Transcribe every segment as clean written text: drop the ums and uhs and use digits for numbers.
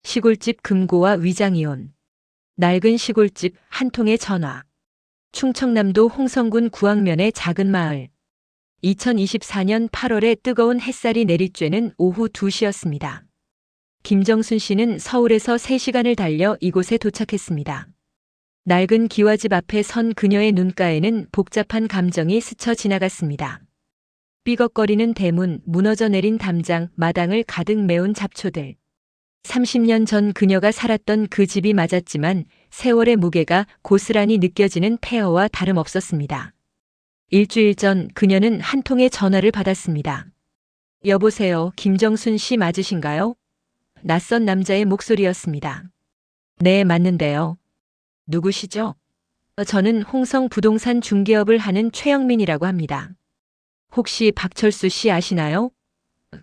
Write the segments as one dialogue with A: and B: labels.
A: 시골집 금고와 위장이온. 낡은 시골집 한 통의 전화. 충청남도 홍성군 구항면의 작은 마을. 2024년 8월에 뜨거운 햇살이 내리쬐는 오후 2시였습니다. 김정순 씨는 서울에서 3시간을 달려 이곳에 도착했습니다. 낡은 기와집 앞에 선 그녀의 눈가에는 복잡한 감정이 스쳐 지나갔습니다. 삐걱거리는 대문, 무너져 내린 담장, 마당을 가득 메운 잡초들. 30년 전 그녀가 살았던 그 집이 맞았지만 세월의 무게가 고스란히 느껴지는 폐허와 다름없었습니다. 일주일 전 그녀는 한 통의 전화를 받았습니다. 여보세요, 김정순 씨 맞으신가요? 낯선 남자의 목소리였습니다. 네, 맞는데요. 누구시죠? 저는 홍성 부동산 중개업을 하는 최영민이라고 합니다. 혹시 박철수 씨 아시나요?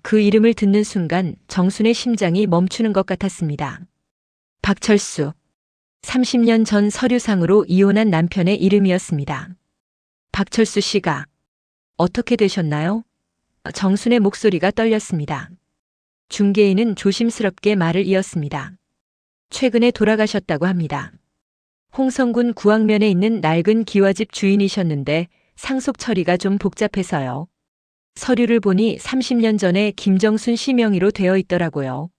A: 그 이름을 듣는 순간 정순의 심장이 멈추는 것 같았습니다. 박철수. 30년 전 서류상으로 이혼한 남편의 이름이었습니다. 박철수 씨가 어떻게 되셨나요? 정순의 목소리가 떨렸습니다. 중개인은 조심스럽게 말을 이었습니다. 최근에 돌아가셨다고 합니다. 홍성군 구항면에 있는 낡은 기와집 주인이셨는데 상속 처리가 좀 복잡해서요. 서류를 보니 30년 전에 김정순 씨 명의로 되어 있더라고요.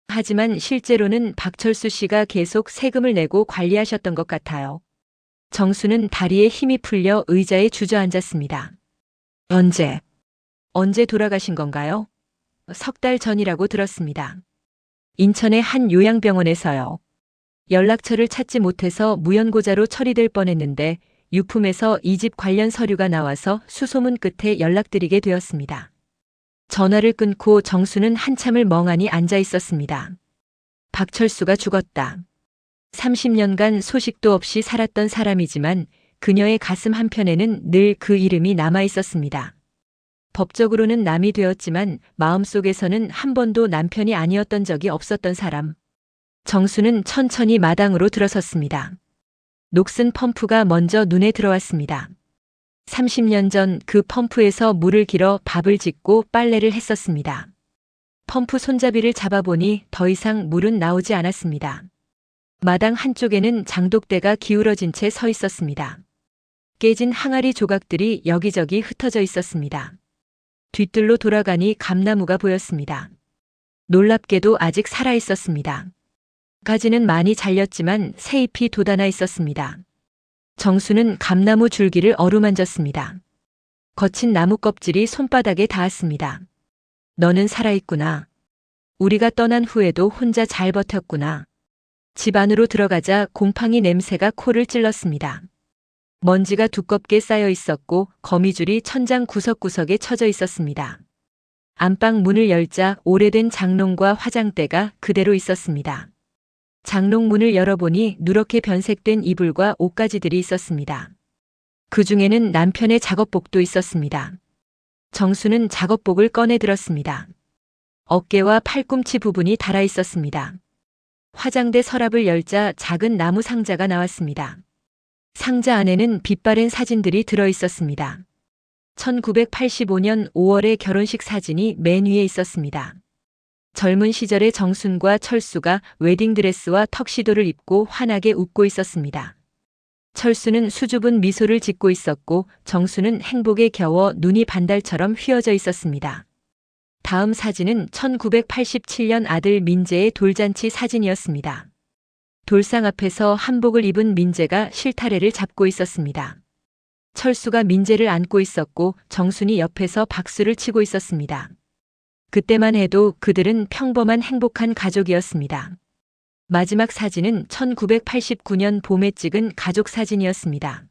A: 하지만 실제로는 박철수 씨가 계속 세금을 내고 관리하셨던 것 같아요. 정수는 다리에 힘이 풀려 의자에 주저앉았습니다. 언제 돌아가신 건가요? 석 달 전이라고 들었습니다. 인천의 한 요양병원에서요. 연락처를 찾지 못해서 무연고자로 처리될 뻔했는데 유품에서 이 집 관련 서류가 나와서 수소문 끝에 연락드리게 되었습니다. 전화를 끊고 정수는 한참을 멍하니 앉아 있었습니다. 박철수가 죽었다. 30년간 소식도 없이 살았던 사람이지만 그녀의 가슴 한편에는 늘 그 이름이 남아 있었습니다. 법적으로는 남이 되었지만 마음속에서는 한 번도 남편이 아니었던 적이 없었던 사람. 정수는 천천히 마당으로 들어섰습니다. 녹슨 펌프가 먼저 눈에 들어왔습니다. 30년 전 그 펌프에서 물을 길어 밥을 짓고 빨래를 했었습니다. 펌프 손잡이를 잡아보니 더 이상 물은 나오지 않았습니다. 마당 한쪽에는 장독대가 기울어진 채 서 있었습니다. 깨진 항아리 조각들이 여기저기 흩어져 있었습니다. 뒤뜰로 돌아가니 감나무가 보였습니다. 놀랍게도 아직 살아 있었습니다. 가지는 많이 잘렸지만 새잎이 돋아나 있었습니다. 정수는 감나무 줄기를 어루만졌습니다. 거친 나무 껍질이 손바닥에 닿았습니다. 너는 살아있구나. 우리가 떠난 후에도 혼자 잘 버텼구나. 집 안으로 들어가자 곰팡이 냄새가 코를 찔렀습니다. 먼지가 두껍게 쌓여 있었고 거미줄이 천장 구석구석에 쳐져 있었습니다. 안방 문을 열자 오래된 장롱과 화장대가 그대로 있었습니다. 장롱 문을 열어보니 누렇게 변색된 이불과 옷가지들이 있었습니다. 그 중에는 남편의 작업복도 있었습니다. 정수는 작업복을 꺼내 들었습니다. 어깨와 팔꿈치 부분이 닳아 있었습니다. 화장대 서랍을 열자 작은 나무 상자가 나왔습니다. 상자 안에는 빛바랜 사진들이 들어 있었습니다. 1985년 5월의 결혼식 사진이 맨 위에 있었습니다. 젊은 시절의 정순과 철수가 웨딩드레스와 턱시도를 입고 환하게 웃고 있었습니다. 철수는 수줍은 미소를 짓고 있었고 정수는 행복에 겨워 눈이 반달처럼 휘어져 있었습니다. 다음 사진은 1987년 아들 민재의 돌잔치 사진이었습니다. 돌상 앞에서 한복을 입은 민재가 실타래를 잡고 있었습니다. 철수가 민재를 안고 있었고 정순이 옆에서 박수를 치고 있었습니다. 그때만 해도 그들은 평범한 행복한 가족이었습니다. 마지막 사진은 1989년 봄에 찍은 가족 사진이었습니다.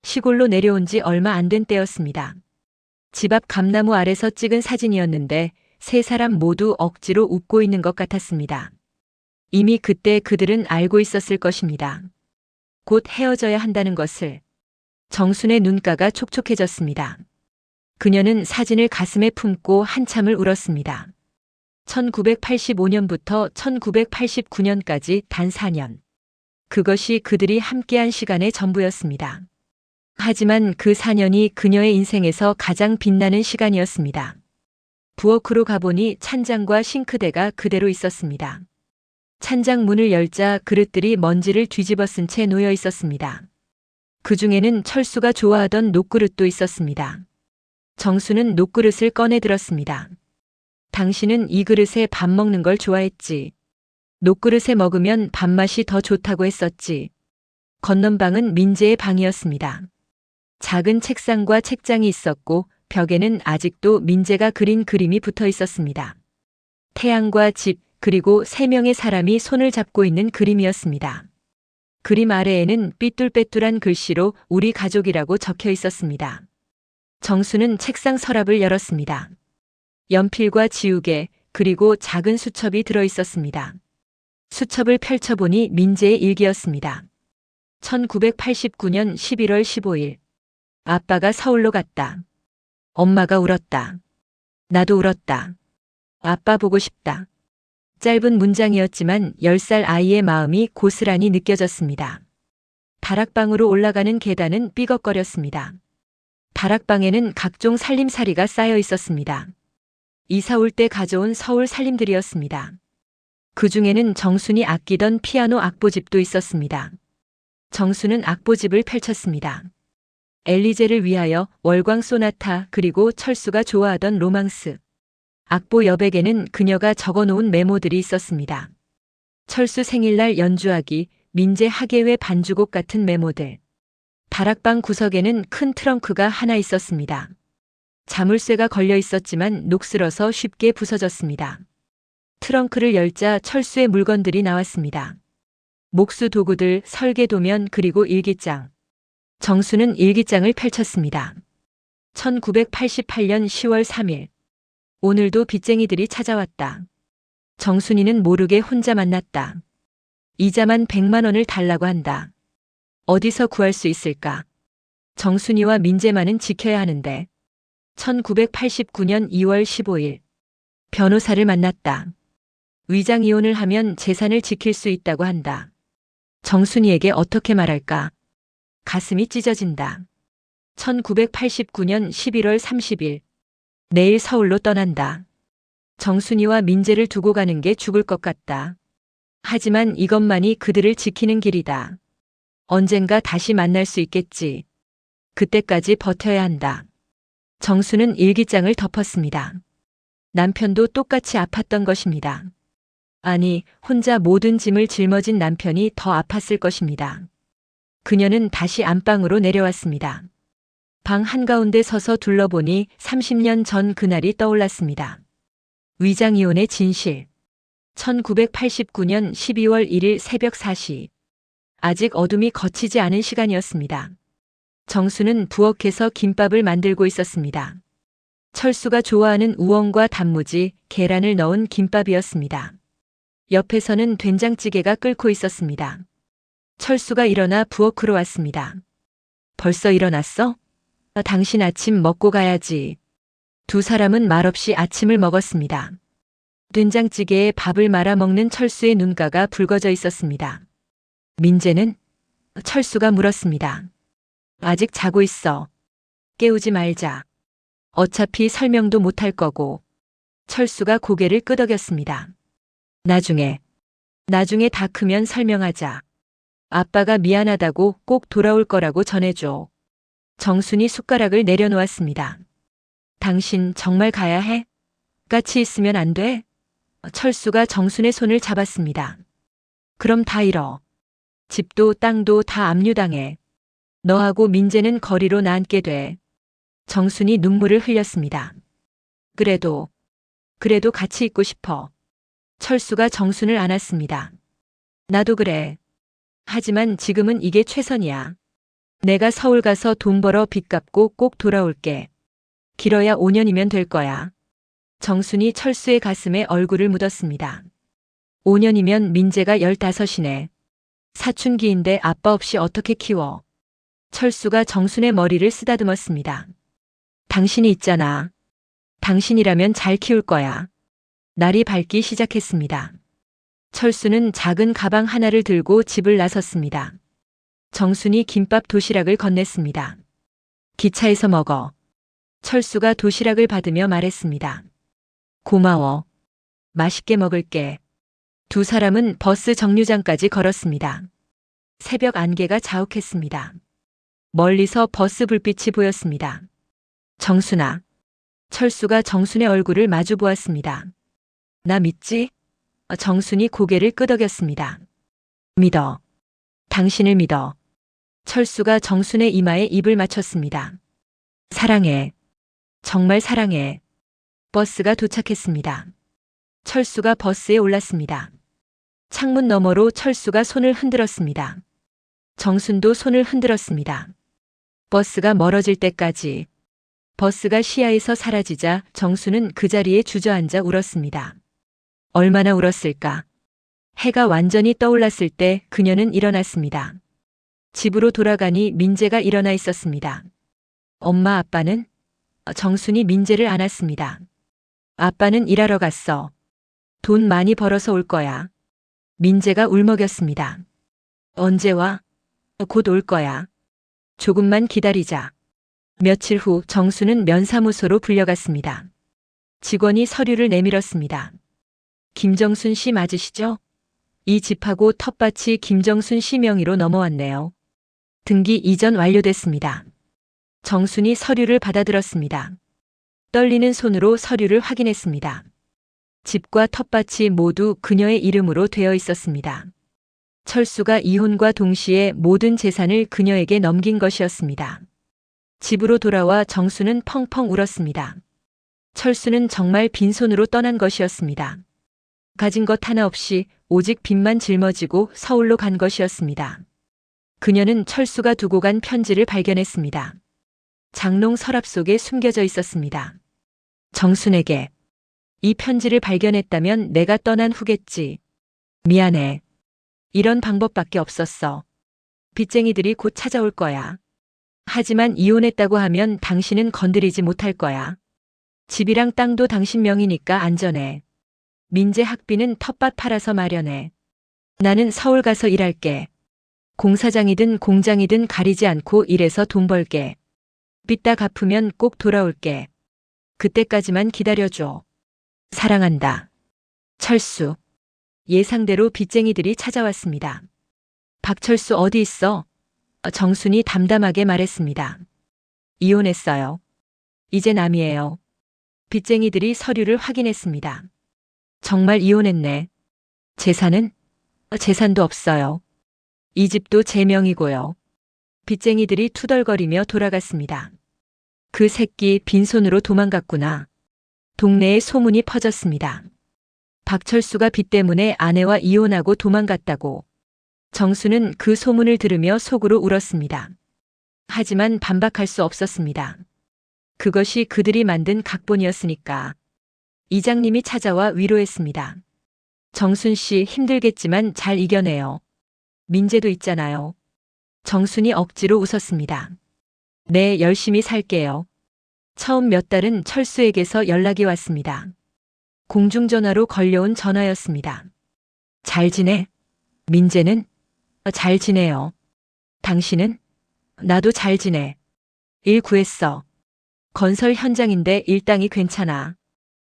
A: 시골로 내려온 지 얼마 안 된 때였습니다. 집 앞 감나무 아래서 찍은 사진이었는데 세 사람 모두 억지로 웃고 있는 것 같았습니다. 이미 그때 그들은 알고 있었을 것입니다. 곧 헤어져야 한다는 것을. 정순의 눈가가 촉촉해졌습니다. 그녀는 사진을 가슴에 품고 한참을 울었습니다. 1985년부터 1989년까지 단 4년. 그것이 그들이 함께한 시간의 전부였습니다. 하지만 그 4년이 그녀의 인생에서 가장 빛나는 시간이었습니다. 부엌으로 가보니 찬장과 싱크대가 그대로 있었습니다. 찬장 문을 열자 그릇들이 먼지를 뒤집어 쓴 채 놓여 있었습니다. 그 중에는 철수가 좋아하던 녹그릇도 있었습니다. 정수는 녹그릇을 꺼내 들었습니다. 당신은 이 그릇에 밥 먹는 걸 좋아했지. 녹그릇에 먹으면 밥맛이 더 좋다고 했었지. 건넌 방은 민재의 방이었습니다. 작은 책상과 책장이 있었고 벽에는 아직도 민재가 그린 그림이 붙어 있었습니다. 태양과 집, 그리고 3명의 사람이 손을 잡고 있는 그림이었습니다. 그림 아래에는 삐뚤빼뚤한 글씨로 우리 가족이라고 적혀 있었습니다. 정수는 책상 서랍을 열었습니다. 연필과 지우개, 그리고 작은 수첩이 들어 있었습니다. 수첩을 펼쳐보니 민재의 일기였습니다. 1989년 11월 15일. 아빠가 서울로 갔다. 엄마가 울었다. 나도 울었다. 아빠 보고 싶다. 짧은 문장이었지만 10살 아이의 마음이 고스란히 느껴졌습니다. 다락방으로 올라가는 계단은 삐걱거렸습니다. 다락방에는 각종 살림살이가 쌓여 있었습니다. 이사 올 때 가져온 서울 살림들이었습니다. 그 중에는 정순이 아끼던 피아노 악보집도 있었습니다. 정수는 악보집을 펼쳤습니다. 엘리제를 위하여, 월광 소나타, 그리고 철수가 좋아하던 로망스. 악보 여백에는 그녀가 적어놓은 메모들이 있었습니다. 철수 생일날 연주하기, 민재 학예회 반주곡 같은 메모들. 다락방 구석에는 큰 트렁크가 하나 있었습니다. 자물쇠가 걸려 있었지만 녹슬어서 쉽게 부서졌습니다. 트렁크를 열자 철수의 물건들이 나왔습니다. 목수 도구들, 설계도면, 그리고 일기장. 정수는 일기장을 펼쳤습니다. 1988년 10월 3일. 오늘도 빚쟁이들이 찾아왔다. 정순이는 모르게 혼자 만났다. 이자만 100만 원을 달라고 한다. 어디서 구할 수 있을까? 정순이와 민재만은 지켜야 하는데. 1989년 2월 15일. 변호사를 만났다. 위장 이혼을 하면 재산을 지킬 수 있다고 한다. 정순이에게 어떻게 말할까? 가슴이 찢어진다. 1989년 11월 30일. 내일 서울로 떠난다. 정순이와 민재를 두고 가는 게 죽을 것 같다. 하지만 이것만이 그들을 지키는 길이다. 언젠가 다시 만날 수 있겠지. 그때까지 버텨야 한다. 정수는 일기장을 덮었습니다. 남편도 똑같이 아팠던 것입니다. 아니, 혼자 모든 짐을 짊어진 남편이 더 아팠을 것입니다. 그녀는 다시 안방으로 내려왔습니다. 방 한가운데 서서 둘러보니 30년 전 그날이 떠올랐습니다. 위장이혼의 진실. 1989년 12월 1일 새벽 4시. 아직 어둠이 걷히지 않은 시간이었습니다. 정수는 부엌에서 김밥을 만들고 있었습니다. 철수가 좋아하는 우엉과 단무지, 계란을 넣은 김밥이었습니다. 옆에서는 된장찌개가 끓고 있었습니다. 철수가 일어나 부엌으로 왔습니다. 벌써 일어났어? 당신 아침 먹고 가야지. 두 사람은 말없이 아침을 먹었습니다. 된장찌개에 밥을 말아 먹는 철수의 눈가가 붉어져 있었습니다. 민재는? 철수가 물었습니다. 아직 자고 있어. 깨우지 말자. 어차피 설명도 못할 거고. 철수가 고개를 끄덕였습니다. 나중에 다 크면 설명하자. 아빠가 미안하다고 꼭 돌아올 거라고 전해줘. 정순이 숟가락을 내려놓았습니다. 당신 정말 가야 해? 같이 있으면 안 돼? 철수가 정순의 손을 잡았습니다. 그럼 다 잃어. 집도 땅도 다 압류당해. 너하고 민재는 거리로 나앉게 돼. 정순이 눈물을 흘렸습니다. 그래도 같이 있고 싶어. 철수가 정순을 안았습니다. 나도 그래. 하지만 지금은 이게 최선이야. 내가 서울 가서 돈 벌어 빚 갚고 꼭 돌아올게. 길어야 5년이면 될 거야. 정순이 철수의 가슴에 얼굴을 묻었습니다. 5년이면 민재가 15이네. 사춘기인데 아빠 없이 어떻게 키워. 철수가 정순의 머리를 쓰다듬었습니다. 당신이 있잖아. 당신이라면 잘 키울 거야. 날이 밝기 시작했습니다. 철수는 작은 가방 하나를 들고 집을 나섰습니다. 정순이 김밥 도시락을 건넸습니다. 기차에서 먹어. 철수가 도시락을 받으며 말했습니다. 고마워. 맛있게 먹을게. 두 사람은 버스 정류장까지 걸었습니다. 새벽 안개가 자욱했습니다. 멀리서 버스 불빛이 보였습니다. 정순아. 철수가 정순의 얼굴을 마주 보았습니다. 나 믿지? 정순이 고개를 끄덕였습니다. 믿어. 당신을 믿어. 철수가 정순의 이마에 입을 맞췄습니다. 사랑해. 정말 사랑해. 버스가 도착했습니다. 철수가 버스에 올랐습니다. 창문 너머로 철수가 손을 흔들었습니다. 정순도 손을 흔들었습니다. 버스가 멀어질 때까지. 버스가 시야에서 사라지자 정순은 그 자리에 주저앉아 울었습니다. 얼마나 울었을까? 해가 완전히 떠올랐을 때 그녀는 일어났습니다. 집으로 돌아가니 민재가 일어나 있었습니다. 엄마 아빠는? 정순이 민재를 안았습니다. 아빠는 일하러 갔어. 돈 많이 벌어서 올 거야. 민재가 울먹였습니다. 언제 와? 곧 올 거야. 조금만 기다리자. 며칠 후 정수는 면사무소로 불려갔습니다. 직원이 서류를 내밀었습니다. 김정순 씨 맞으시죠? 이 집하고 텃밭이 김정순 씨 명의로 넘어왔네요. 등기 이전 완료됐습니다. 정순이 서류를 받아들었습니다. 떨리는 손으로 서류를 확인했습니다. 집과 텃밭이 모두 그녀의 이름으로 되어 있었습니다. 철수가 이혼과 동시에 모든 재산을 그녀에게 넘긴 것이었습니다. 집으로 돌아와 정수는 펑펑 울었습니다. 철수는 정말 빈손으로 떠난 것이었습니다. 가진 것 하나 없이 오직 빚만 짊어지고 서울로 간 것이었습니다. 그녀는 철수가 두고 간 편지를 발견했습니다. 장롱 서랍 속에 숨겨져 있었습니다. 정순에게 이 편지를 발견했다면 내가 떠난 후겠지. 미안해. 이런 방법밖에 없었어. 빚쟁이들이 곧 찾아올 거야. 하지만 이혼했다고 하면 당신은 건드리지 못할 거야. 집이랑 땅도 당신 명의니까 안전해. 민재 학비는 텃밭 팔아서 마련해. 나는 서울 가서 일할게. 공사장이든 공장이든 가리지 않고 일해서 돈 벌게. 빚 다 갚으면 꼭 돌아올게. 그때까지만 기다려줘. 사랑한다. 철수. 예상대로 빚쟁이들이 찾아왔습니다. 박철수 어디 있어? 정순이 담담하게 말했습니다. 이혼했어요. 이제 남이에요. 빚쟁이들이 서류를 확인했습니다. 정말 이혼했네. 재산은? 재산도 없어요. 이 집도 제 명이고요. 빚쟁이들이 투덜거리며 돌아갔습니다. 그 새끼 빈손으로 도망갔구나. 동네에 소문이 퍼졌습니다. 박철수가 빚 때문에 아내와 이혼하고 도망갔다고. 정수는 그 소문을 들으며 속으로 울었습니다. 하지만 반박할 수 없었습니다. 그것이 그들이 만든 각본이었으니까. 이장님이 찾아와 위로했습니다. 정순 씨 힘들겠지만 잘 이겨내요. 민재도 있잖아요. 정순이 억지로 웃었습니다. 네, 열심히 살게요. 처음 몇 달은 철수에게서 연락이 왔습니다. 공중전화로 걸려온 전화였습니다. 잘 지내? 민재는? 잘 지내요. 당신은? 나도 잘 지내. 일 구했어. 건설 현장인데 일당이 괜찮아.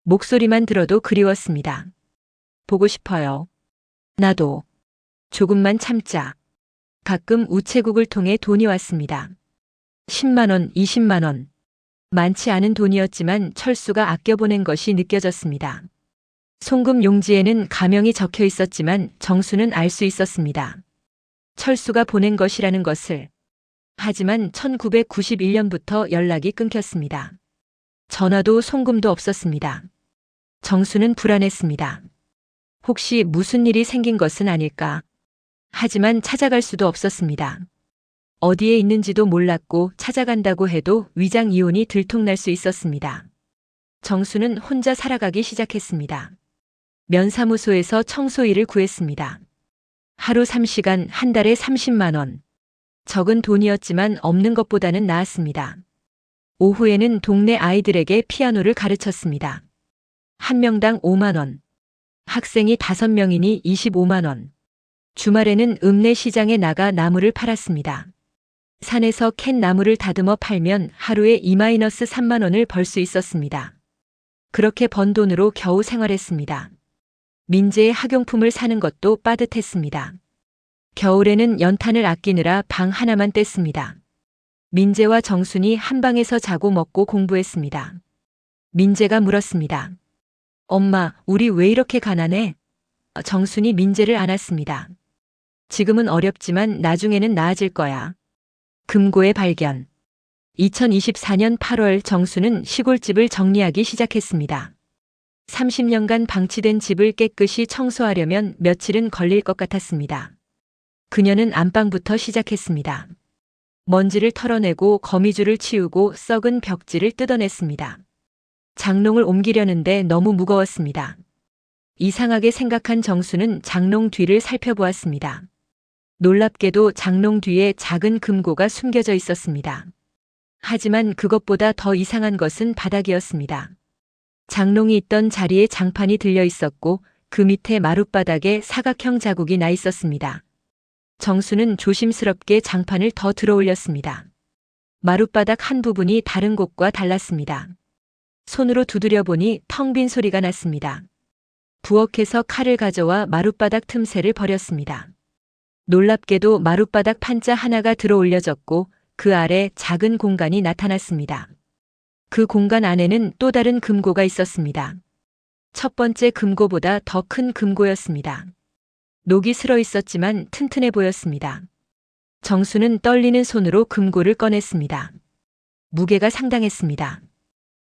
A: 목소리만 들어도 그리웠습니다. 보고 싶어요. 나도. 조금만 참자. 가끔 우체국을 통해 돈이 왔습니다. 10만 원, 20만 원. 많지 않은 돈이었지만 철수가 아껴보낸 것이 느껴졌습니다. 송금 용지에는 가명이 적혀 있었지만 정수는 알 수 있었습니다. 철수가 보낸 것이라는 것을. 하지만 1991년부터 연락이 끊겼습니다. 전화도 송금도 없었습니다. 정수는 불안했습니다. 혹시 무슨 일이 생긴 것은 아닐까? 하지만 찾아갈 수도 없었습니다. 어디에 있는지도 몰랐고 찾아간다고 해도 위장 이혼이 들통날 수 있었습니다. 정수는 혼자 살아가기 시작했습니다. 면사무소에서 청소일을 구했습니다. 하루 3시간 한 달에 30만 원. 적은 돈이었지만 없는 것보다는 나았습니다. 오후에는 동네 아이들에게 피아노를 가르쳤습니다. 한 명당 5만 원. 학생이 5명이니 25만 원. 주말에는 읍내 시장에 나가 나무를 팔았습니다. 산에서 캔 나무를 다듬어 팔면 하루에 2-3만 원을 벌 수 있었습니다. 그렇게 번 돈으로 겨우 생활했습니다. 민재의 학용품을 사는 것도 빠듯했습니다. 겨울에는 연탄을 아끼느라 방 하나만 뗐습니다. 민재와 정순이 한 방에서 자고 먹고 공부했습니다. 민재가 물었습니다. 엄마, 우리 왜 이렇게 가난해? 정순이 민재를 안았습니다. 지금은 어렵지만 나중에는 나아질 거야. 금고의 발견. 2024년 8월 정수는 시골집을 정리하기 시작했습니다. 30년간 방치된 집을 깨끗이 청소하려면 며칠은 걸릴 것 같았습니다. 그녀는 안방부터 시작했습니다. 먼지를 털어내고 거미줄을 치우고 썩은 벽지를 뜯어냈습니다. 장롱을 옮기려는데 너무 무거웠습니다. 이상하게 생각한 정수는 장롱 뒤를 살펴보았습니다. 놀랍게도 장롱 뒤에 작은 금고가 숨겨져 있었습니다. 하지만 그것보다 더 이상한 것은 바닥이었습니다. 장롱이 있던 자리에 장판이 들려 있었고 그 밑에 마룻바닥에 사각형 자국이 나 있었습니다. 정수는 조심스럽게 장판을 더 들어 올렸습니다. 마룻바닥 한 부분이 다른 곳과 달랐습니다. 손으로 두드려 보니 텅 빈 소리가 났습니다. 부엌에서 칼을 가져와 마룻바닥 틈새를 버렸습니다. 놀랍게도 마룻바닥 판자 하나가 들어 올려졌고 그 아래 작은 공간이 나타났습니다. 그 공간 안에는 또 다른 금고가 있었습니다. 첫 번째 금고보다 더 큰 금고였습니다. 녹이 슬어 있었지만 튼튼해 보였습니다. 정수는 떨리는 손으로 금고를 꺼냈습니다. 무게가 상당했습니다.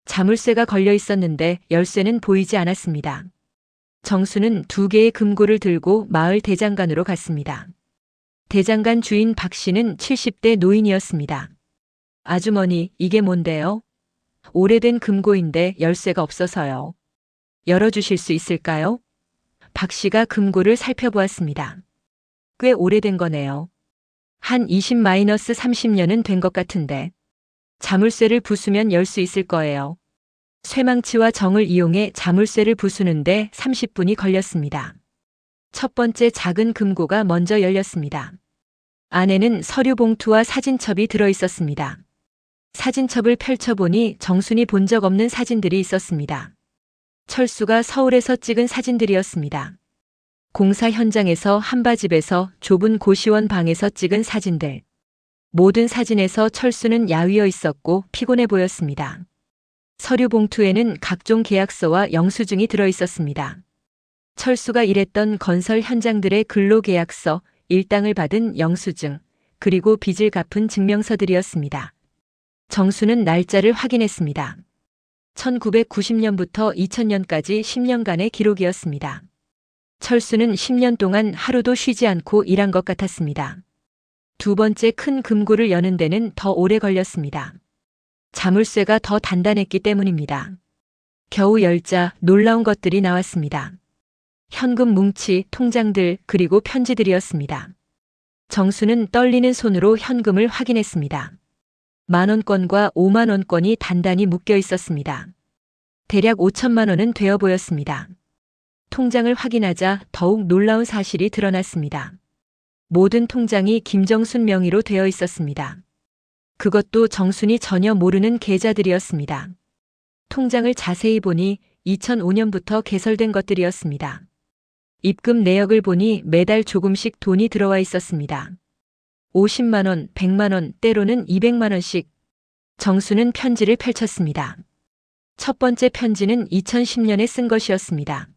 A: 자물쇠가 걸려 있었는데 열쇠는 보이지 않았습니다. 정수는 2개의 금고를 들고 마을 대장간으로 갔습니다. 대장간 주인 박 씨는 70대 노인이었습니다. 아주머니, 이게 뭔데요? 오래된 금고인데 열쇠가 없어서요. 열어주실 수 있을까요? 박 씨가 금고를 살펴보았습니다. 꽤 오래된 거네요. 한 20-30년은 된 것 같은데. 자물쇠를 부수면 열 수 있을 거예요. 쇠망치와 정을 이용해 자물쇠를 부수는데 30분이 걸렸습니다. 첫 번째 작은 금고가 먼저 열렸습니다. 안에는 서류 봉투와 사진첩이 들어 있었습니다. 사진첩을 펼쳐보니 정순이 본 적 없는 사진들이 있었습니다. 철수가 서울에서 찍은 사진들이었습니다. 공사 현장에서 한바집에서 좁은 고시원 방에서 찍은 사진들. 모든 사진에서 철수는 야위어 있었고 피곤해 보였습니다. 서류 봉투에는 각종 계약서와 영수증이 들어 있었습니다. 철수가 일했던 건설 현장들의 근로계약서, 일당을 받은 영수증, 그리고 빚을 갚은 증명서들이었습니다. 정수는 날짜를 확인했습니다. 1990년부터 2000년까지 10년간의 기록이었습니다. 철수는 10년 동안 하루도 쉬지 않고 일한 것 같았습니다. 두 번째 큰 금고를 여는 데는 더 오래 걸렸습니다. 자물쇠가 더 단단했기 때문입니다. 겨우 열자 놀라운 것들이 나왔습니다. 현금 뭉치, 통장들, 그리고 편지들이었습니다. 정수는 떨리는 손으로 현금을 확인했습니다. 10,000원권과 50,000원권이 단단히 묶여 있었습니다. 대략 5천만 원은 되어 보였습니다. 통장을 확인하자 더욱 놀라운 사실이 드러났습니다. 모든 통장이 김정순 명의로 되어 있었습니다. 그것도 정순이 전혀 모르는 계좌들이었습니다. 통장을 자세히 보니 2005년부터 개설된 것들이었습니다. 입금 내역을 보니 매달 조금씩 돈이 들어와 있었습니다. 50만 원, 100만 원, 때로는 200만 원씩. 정수는 편지를 펼쳤습니다. 첫 번째 편지는 2010년에 쓴 것이었습니다.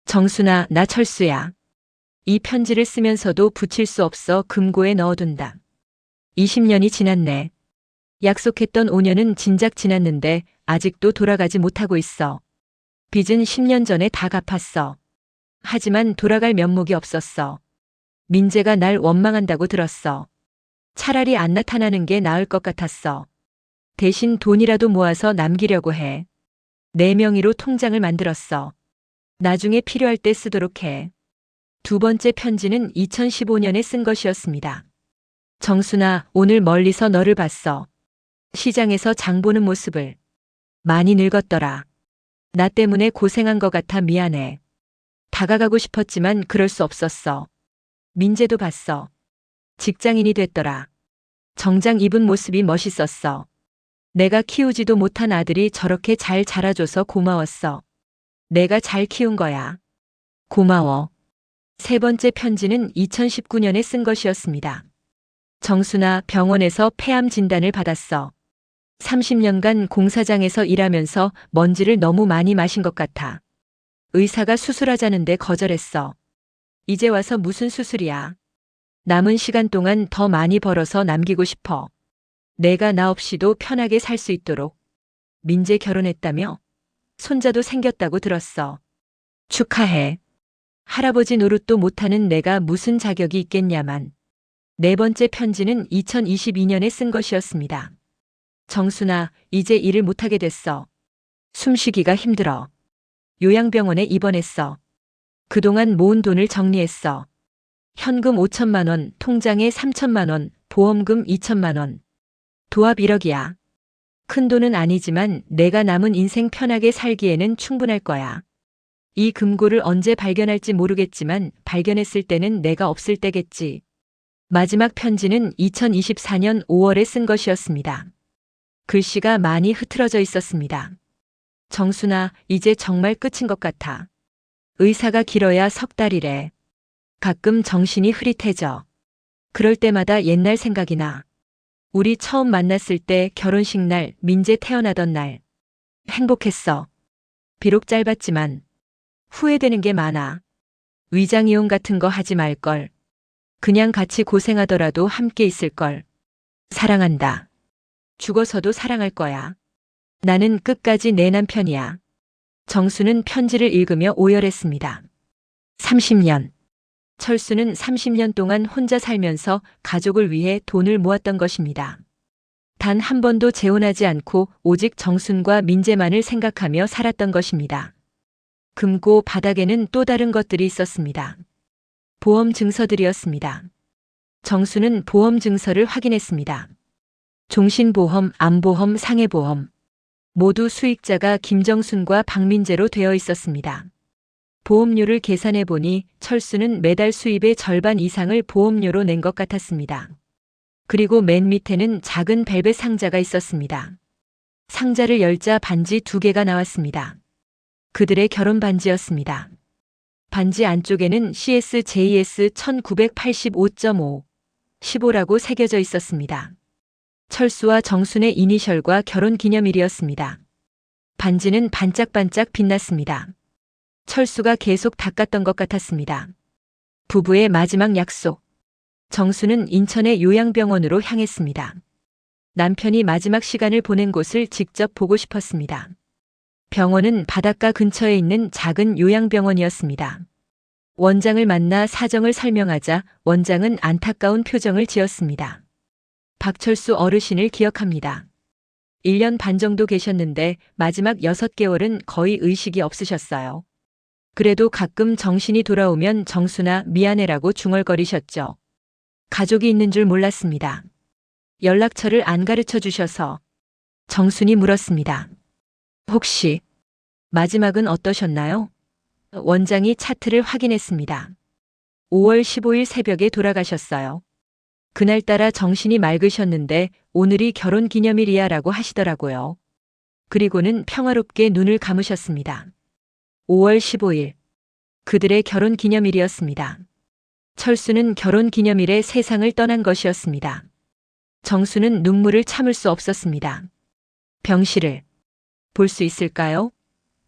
A: 정순아, 나 철수야. 이 편지를 쓰면서도 붙일 수 없어 금고에 넣어둔다. 20년이 지났네. 약속했던 5년은 진작 지났는데 아직도 돌아가지 못하고 있어. 빚은 10년 전에 다 갚았어. 하지만 돌아갈 면목이 없었어. 민재가 날 원망한다고 들었어. 차라리 안 나타나는 게 나을 것 같았어. 대신 돈이라도 모아서 남기려고 해. 내 명의로 통장을 만들었어. 나중에 필요할 때 쓰도록 해. 두 번째 편지는 2015년에 쓴 것이었습니다. 정순아, 오늘 멀리서 너를 봤어. 시장에서 장 보는 모습을. 많이 늙었더라. 나 때문에 고생한 것 같아 미안해. 다가가고 싶었지만 그럴 수 없었어. 민재도 봤어. 직장인이 됐더라. 정장 입은 모습이 멋있었어. 내가 키우지도 못한 아들이 저렇게 잘 자라줘서 고마웠어. 내가 잘 키운 거야. 고마워. 세 번째 편지는 2019년에 쓴 것이었습니다. 정순아, 병원에서 폐암 진단을 받았어. 30년간 공사장에서 일하면서 먼지를 너무 많이 마신 것 같아. 의사가 수술하자는데 거절했어. 이제 와서 무슨 수술이야. 남은 시간 동안 더 많이 벌어서 남기고 싶어. 내가 나 없이도 편하게 살 수 있도록. 민재 결혼했다며? 손자도 생겼다고 들었어. 축하해. 할아버지 노릇도 못하는 내가 무슨 자격이 있겠냐만. 네 번째 편지는 2022년에 쓴 것이었습니다. 정순아, 이제 일을 못하게 됐어. 숨쉬기가 힘들어. 요양병원에 입원했어. 그동안 모은 돈을 정리했어. 현금 5천만 원, 통장에 3천만 원, 보험금 2천만 원. 도합 1억이야. 큰 돈은 아니지만 내가 남은 인생 편하게 살기에는 충분할 거야. 이 금고를 언제 발견할지 모르겠지만 발견했을 때는 내가 없을 때겠지. 마지막 편지는 2024년 5월에 쓴 것이었습니다. 글씨가 많이 흐트러져 있었습니다. 정순아, 이제 정말 끝인 것 같아. 의사가 길어야 석 달이래. 가끔 정신이 흐릿해져. 그럴 때마다 옛날 생각이 나. 우리 처음 만났을 때 결혼식 날, 민재 태어나던 날. 행복했어. 비록 짧았지만 후회되는 게 많아. 위장이혼 같은 거 하지 말걸. 그냥 같이 고생하더라도 함께 있을걸. 사랑한다. 죽어서도 사랑할 거야. 나는 끝까지 내 남편이야. 정수는 편지를 읽으며 오열했습니다. 30년. 철수는 30년 동안 혼자 살면서 가족을 위해 돈을 모았던 것입니다. 단 한 번도 재혼하지 않고 오직 정순과 민재만을 생각하며 살았던 것입니다. 금고 바닥에는 또 다른 것들이 있었습니다. 보험 증서들이었습니다. 정수는 보험 증서를 확인했습니다. 종신보험, 암보험, 상해보험. 모두 수익자가 김정순과 박민재로 되어 있었습니다. 보험료를 계산해 보니 철수는 매달 수입의 절반 이상을 보험료로 낸 것 같았습니다. 그리고 맨 밑에는 작은 벨벳 상자가 있었습니다. 상자를 열자 반지 2개가 나왔습니다. 그들의 결혼 반지였습니다. 반지 안쪽에는 CSJS 1985.5, 15라고 새겨져 있었습니다. 철수와 정순의 이니셜과 결혼 기념일이었습니다. 반지는 반짝반짝 빛났습니다. 철수가 계속 닦았던 것 같았습니다. 부부의 마지막 약속. 정수는 인천의 요양병원으로 향했습니다. 남편이 마지막 시간을 보낸 곳을 직접 보고 싶었습니다. 병원은 바닷가 근처에 있는 작은 요양병원이었습니다. 원장을 만나 사정을 설명하자 원장은 안타까운 표정을 지었습니다. 박철수 어르신을 기억합니다. 1년 반 정도 계셨는데 마지막 6개월은 거의 의식이 없으셨어요. 그래도 가끔 정신이 돌아오면 정수나 미안해라고 중얼거리셨죠. 가족이 있는 줄 몰랐습니다. 연락처를 안 가르쳐 주셔서 정순이 물었습니다. 혹시 마지막은 어떠셨나요? 원장이 차트를 확인했습니다. 5월 15일 새벽에 돌아가셨어요. 그날따라 정신이 맑으셨는데 오늘이 결혼 기념일이야 라고 하시더라고요. 그리고는 평화롭게 눈을 감으셨습니다. 5월 15일. 그들의 결혼 기념일이었습니다. 철수는 결혼 기념일에 세상을 떠난 것이었습니다. 정수는 눈물을 참을 수 없었습니다. 병실을 볼 수 있을까요?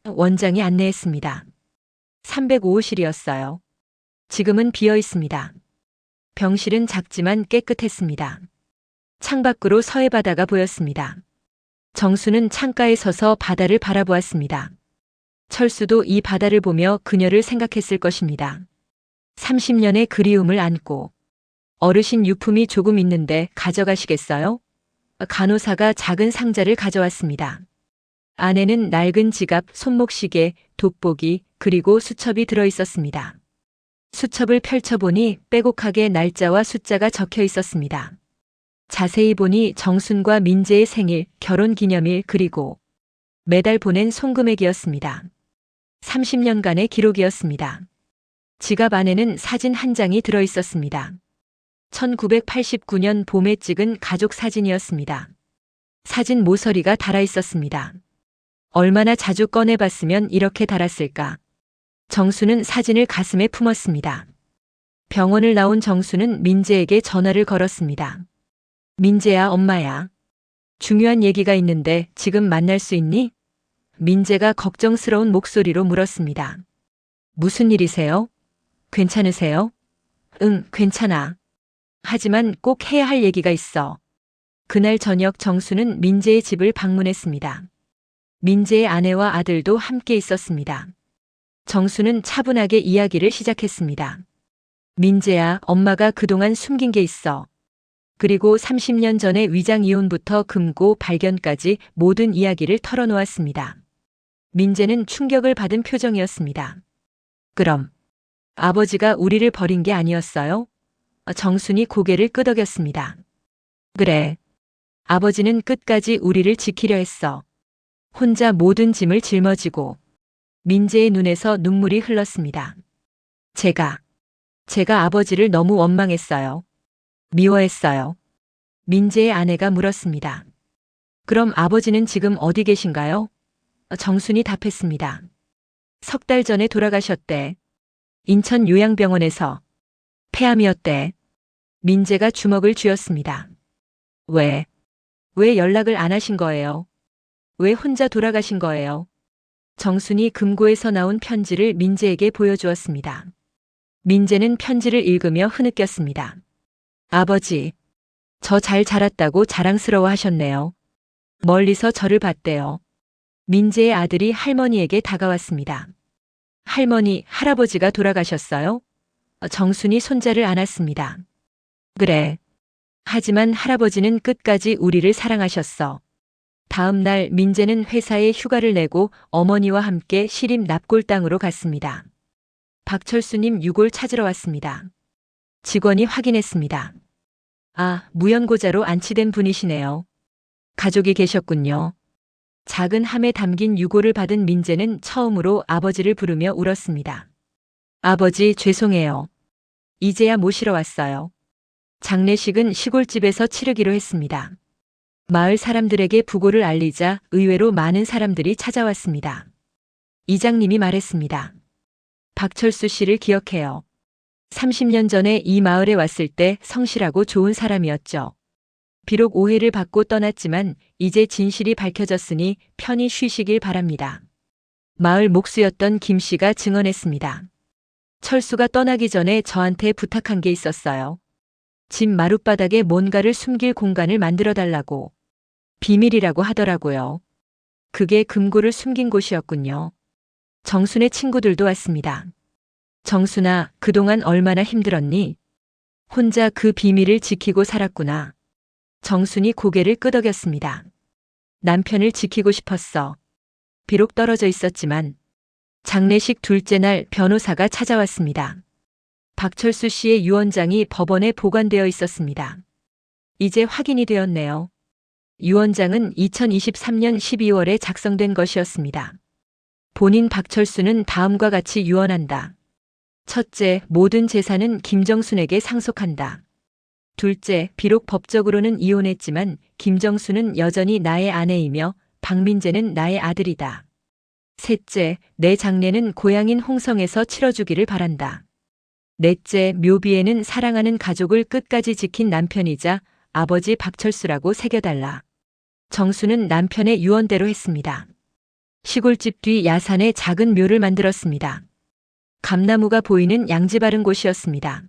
A: 원장이 안내했습니다. 305호실이었어요. 지금은 비어 있습니다. 병실은 작지만 깨끗했습니다. 창밖으로 서해바다가 보였습니다. 정수는 창가에 서서 바다를 바라보았습니다. 철수도 이 바다를 보며 그녀를 생각했을 것입니다. 30년의 그리움을 안고. 어르신 유품이 조금 있는데 가져가시겠어요? 간호사가 작은 상자를 가져왔습니다. 안에는 낡은 지갑, 손목시계, 돋보기, 그리고 수첩이 들어 있었습니다. 수첩을 펼쳐보니 빼곡하게 날짜와 숫자가 적혀 있었습니다. 자세히 보니 정순과 민재의 생일, 결혼 기념일, 그리고 매달 보낸 송금액이었습니다. 30년간의 기록이었습니다. 지갑 안에는 사진 한 장이 들어 있었습니다. 1989년 봄에 찍은 가족 사진이었습니다. 사진 모서리가 달아 있었습니다. 얼마나 자주 꺼내봤으면 이렇게 달았을까. 정수는 사진을 가슴에 품었습니다. 병원을 나온 정수는 민재에게 전화를 걸었습니다. 민재야, 엄마야. 중요한 얘기가 있는데 지금 만날 수 있니? 민재가 걱정스러운 목소리로 물었습니다. 무슨 일이세요? 괜찮으세요? 응, 괜찮아. 하지만 꼭 해야 할 얘기가 있어. 그날 저녁 정수는 민재의 집을 방문했습니다. 민재의 아내와 아들도 함께 있었습니다. 정수는 차분하게 이야기를 시작했습니다. 민재야, 엄마가 그동안 숨긴 게 있어. 그리고 30년 전에 위장 이혼부터 금고 발견까지 모든 이야기를 털어놓았습니다. 민재는 충격을 받은 표정이었습니다. 그럼 아버지가 우리를 버린 게 아니었어요? 정순이 고개를 끄덕였습니다. 그래. 아버지는 끝까지 우리를 지키려 했어. 혼자 모든 짐을 짊어지고. 민재의 눈에서 눈물이 흘렀습니다. 제가 아버지를 너무 원망했어요. 미워했어요. 민재의 아내가 물었습니다. 그럼 아버지는 지금 어디 계신가요? 정순이 답했습니다. 석 달 전에 돌아가셨대. 인천 요양병원에서. 폐암이었대. 민재가 주먹을 쥐었습니다. 왜 연락을 안 하신 거예요? 왜 혼자 돌아가신 거예요? 정순이 금고에서 나온 편지를 민재에게 보여주었습니다. 민재는 편지를 읽으며 흐느꼈습니다. 아버지, 저 잘 자랐다고 자랑스러워 하셨네요. 멀리서 저를 봤대요. 민재의 아들이 할머니에게 다가왔습니다. 할머니, 할아버지가 돌아가셨어요? 정순이 손자를 안았습니다. 그래. 하지만 할아버지는 끝까지 우리를 사랑하셨어. 다음 날 민재는 회사에 휴가를 내고 어머니와 함께 시립 납골당으로 갔습니다. 박철수님 유골 찾으러 왔습니다. 직원이 확인했습니다. 아, 무연고자로 안치된 분이시네요. 가족이 계셨군요. 작은 함에 담긴 유골을 받은 민재는 처음으로 아버지를 부르며 울었습니다. 아버지, 죄송해요. 이제야 모시러 왔어요. 장례식은 시골집에서 치르기로 했습니다. 마을 사람들에게 부고를 알리자 의외로 많은 사람들이 찾아왔습니다. 이장님이 말했습니다. 박철수 씨를 기억해요. 30년 전에 이 마을에 왔을 때 성실하고 좋은 사람이었죠. 비록 오해를 받고 떠났지만 이제 진실이 밝혀졌으니 편히 쉬시길 바랍니다. 마을 목수였던 김 씨가 증언했습니다. 철수가 떠나기 전에 저한테 부탁한 게 있었어요. 집 마룻바닥에 뭔가를 숨길 공간을 만들어 달라고. 비밀이라고 하더라고요. 그게 금고를 숨긴 곳이었군요. 정순의 친구들도 왔습니다. 정순아, 그동안 얼마나 힘들었니? 혼자 그 비밀을 지키고 살았구나. 정순이 고개를 끄덕였습니다. 남편을 지키고 싶었어. 비록 떨어져 있었지만. 장례식 둘째 날 변호사가 찾아왔습니다. 박철수 씨의 유언장이 법원에 보관되어 있었습니다. 이제 확인이 되었네요. 유언장은 2023년 12월에 작성된 것이었습니다. 본인 박철수는 다음과 같이 유언한다. 첫째, 모든 재산은 김정순에게 상속한다. 둘째, 비록 법적으로는 이혼했지만 김정순은 여전히 나의 아내이며 박민재는 나의 아들이다. 셋째, 내 장례는 고향인 홍성에서 치러주기를 바란다. 넷째, 묘비에는 사랑하는 가족을 끝까지 지킨 남편이자 아버지 박철수라고 새겨달라. 정수는 남편의 유언대로 했습니다. 시골집 뒤 야산에 작은 묘를 만들었습니다. 감나무가 보이는 양지 바른 곳이었습니다.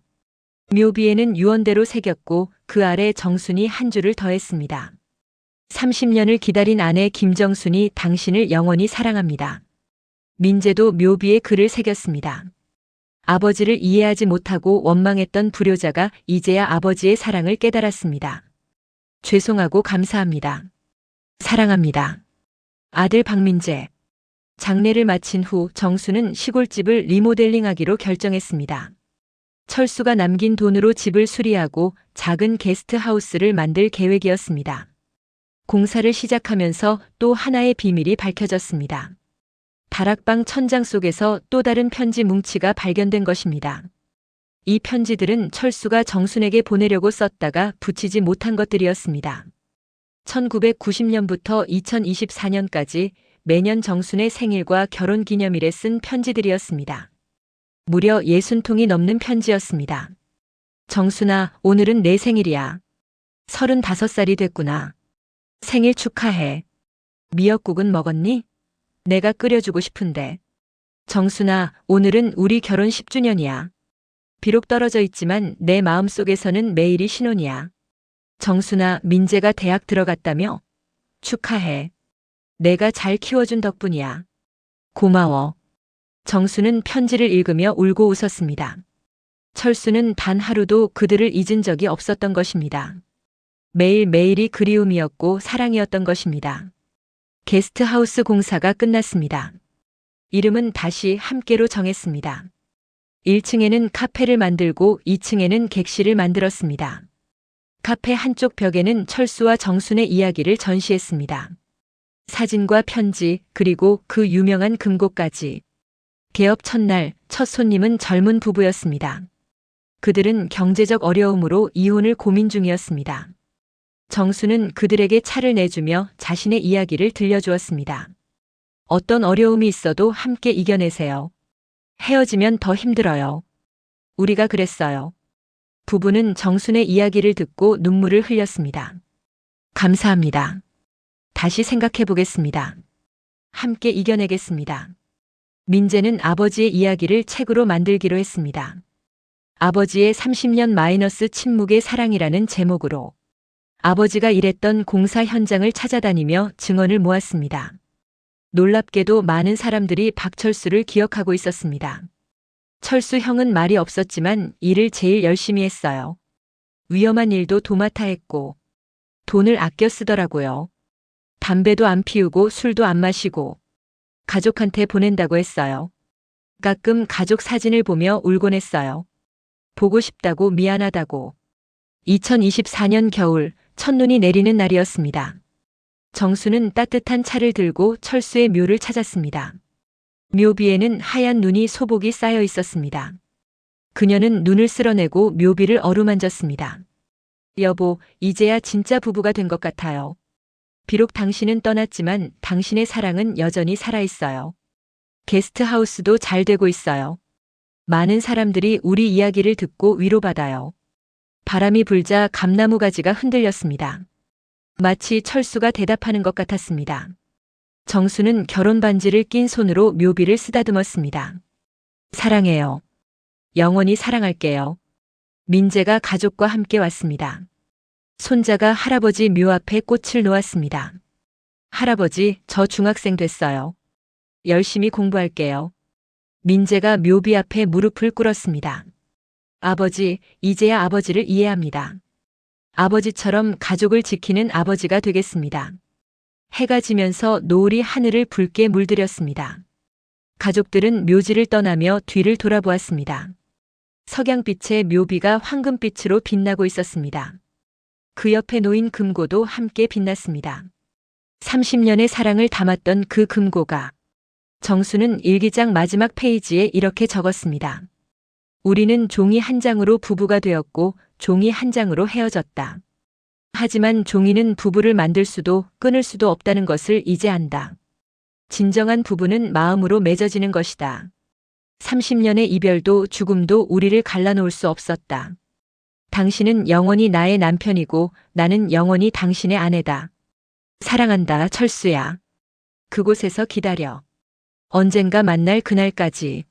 A: 묘비에는 유언대로 새겼고 그 아래 정순이 한 줄을 더했습니다. 30년을 기다린 아내 김정순이 당신을 영원히 사랑합니다. 민재도 묘비에 글을 새겼습니다. 아버지를 이해하지 못하고 원망했던 불효자가 이제야 아버지의 사랑을 깨달았습니다. 죄송하고 감사합니다. 사랑합니다. 아들 박민재. 장례를 마친 후 정수는 시골집을 리모델링하기로 결정했습니다. 철수가 남긴 돈으로 집을 수리하고 작은 게스트하우스를 만들 계획이었습니다. 공사를 시작하면서 또 하나의 비밀이 밝혀졌습니다. 다락방 천장 속에서 또 다른 편지 뭉치가 발견된 것입니다. 이 편지들은 철수가 정순에게 보내려고 썼다가 붙이지 못한 것들이었습니다. 1990년부터 2024년까지 매년 정순의 생일과 결혼 기념일에 쓴 편지들이었습니다. 무려 60통이 넘는 편지였습니다. 정순아, 오늘은 내 생일이야. 35살이 됐구나. 생일 축하해. 미역국은 먹었니? 내가 끓여주고 싶은데. 정순아, 오늘은 우리 결혼 10주년이야. 비록 떨어져 있지만 내 마음속에서는 매일이 신혼이야. 정순아, 민재가 대학 들어갔다며? 축하해. 내가 잘 키워준 덕분이야. 고마워. 정수는 편지를 읽으며 울고 웃었습니다. 철수는 단 하루도 그들을 잊은 적이 없었던 것입니다. 매일매일이 그리움이었고 사랑이었던 것입니다. 게스트하우스 공사가 끝났습니다. 이름은 다시 함께로 정했습니다. 1층에는 카페를 만들고 2층에는 객실을 만들었습니다. 카페 한쪽 벽에는 철수와 정순의 이야기를 전시했습니다. 사진과 편지, 그리고 그 유명한 금고까지. 개업 첫날, 첫 손님은 젊은 부부였습니다. 그들은 경제적 어려움으로 이혼을 고민 중이었습니다. 정수는 그들에게 차를 내주며 자신의 이야기를 들려주었습니다. 어떤 어려움이 있어도 함께 이겨내세요. 헤어지면 더 힘들어요. 우리가 그랬어요. 부부는 정순의 이야기를 듣고 눈물을 흘렸습니다. 감사합니다. 다시 생각해 보겠습니다. 함께 이겨내겠습니다. 민재는 아버지의 이야기를 책으로 만들기로 했습니다. 아버지의 30년 마이너스 침묵의 사랑이라는 제목으로 아버지가 일했던 공사 현장을 찾아다니며 증언을 모았습니다. 놀랍게도 많은 사람들이 박철수를 기억하고 있었습니다. 철수 형은 말이 없었지만 일을 제일 열심히 했어요. 위험한 일도 도맡아 했고 돈을 아껴 쓰더라고요. 담배도 안 피우고 술도 안 마시고 가족한테 보낸다고 했어요. 가끔 가족 사진을 보며 울곤 했어요. 보고 싶다고 미안하다고. 2024년 겨울 첫눈이 내리는 날이었습니다. 정수는 따뜻한 차를 들고 철수의 묘를 찾았습니다. 묘비에는 하얀 눈이 소복이 쌓여 있었습니다. 그녀는 눈을 쓸어내고 묘비를 어루만졌습니다. 여보, 이제야 진짜 부부가 된 것 같아요. 비록 당신은 떠났지만 당신의 사랑은 여전히 살아있어요. 게스트하우스도 잘 되고 있어요. 많은 사람들이 우리 이야기를 듣고 위로받아요. 바람이 불자 감나무 가지가 흔들렸습니다. 마치 철수가 대답하는 것 같았습니다. 정수는 결혼 반지를 낀 손으로 묘비를 쓰다듬었습니다. 사랑해요. 영원히 사랑할게요. 민재가 가족과 함께 왔습니다. 손자가 할아버지 묘 앞에 꽃을 놓았습니다. 할아버지, 저 중학생 됐어요. 열심히 공부할게요. 민재가 묘비 앞에 무릎을 꿇었습니다. 아버지, 이제야 아버지를 이해합니다. 아버지처럼 가족을 지키는 아버지가 되겠습니다. 해가 지면서 노을이 하늘을 붉게 물들였습니다. 가족들은 묘지를 떠나며 뒤를 돌아보았습니다. 석양빛에 묘비가 황금빛으로 빛나고 있었습니다. 그 옆에 놓인 금고도 함께 빛났습니다. 30년의 사랑을 담았던 그 금고가. 정수는 일기장 마지막 페이지에 이렇게 적었습니다. 우리는 종이 한 장으로 부부가 되었고 종이 한 장으로 헤어졌다. 하지만 종이는 부부를 만들 수도 끊을 수도 없다는 것을 이제 안다. 진정한 부부는 마음으로 맺어지는 것이다. 30년의 이별도 죽음도 우리를 갈라놓을 수 없었다. 당신은 영원히 나의 남편이고 나는 영원히 당신의 아내다. 사랑한다, 철수야. 그곳에서 기다려. 언젠가 만날 그날까지.